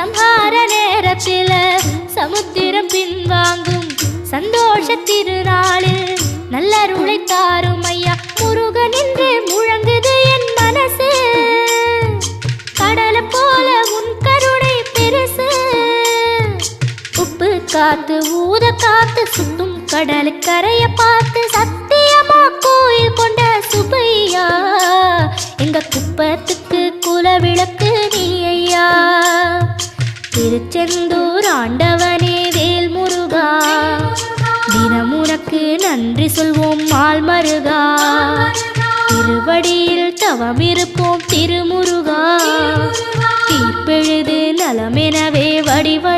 சம்ஹார நேரத்தில் சமுத்திரம் பின்வாங்கும் சந்தோஷ திருநாளில் நல்லருளை தாரும் ஐயா முருகன் என்று முழங்குது என் மனசு கடலை போல உன் கருணை பெருசு உப்பு காத்து ஊத காத்து சுத்தும் கடலுக்கரைய பார்த்து சத்தியமா கோயில் கொண்ட சுப்பையா எங்க குப்பத்துக்கு குலவிளக்கு நீ ஐயா திருச்செந்தூர் ஆண்டவனே வேல் முருகா தினம் உனக்கு நன்றி சொல்வோம் மால் மருகா திருவடியில் தவம் இருப்போம் திருமுருகா தீர்ப்பெழுது நலமெனவே வடிவ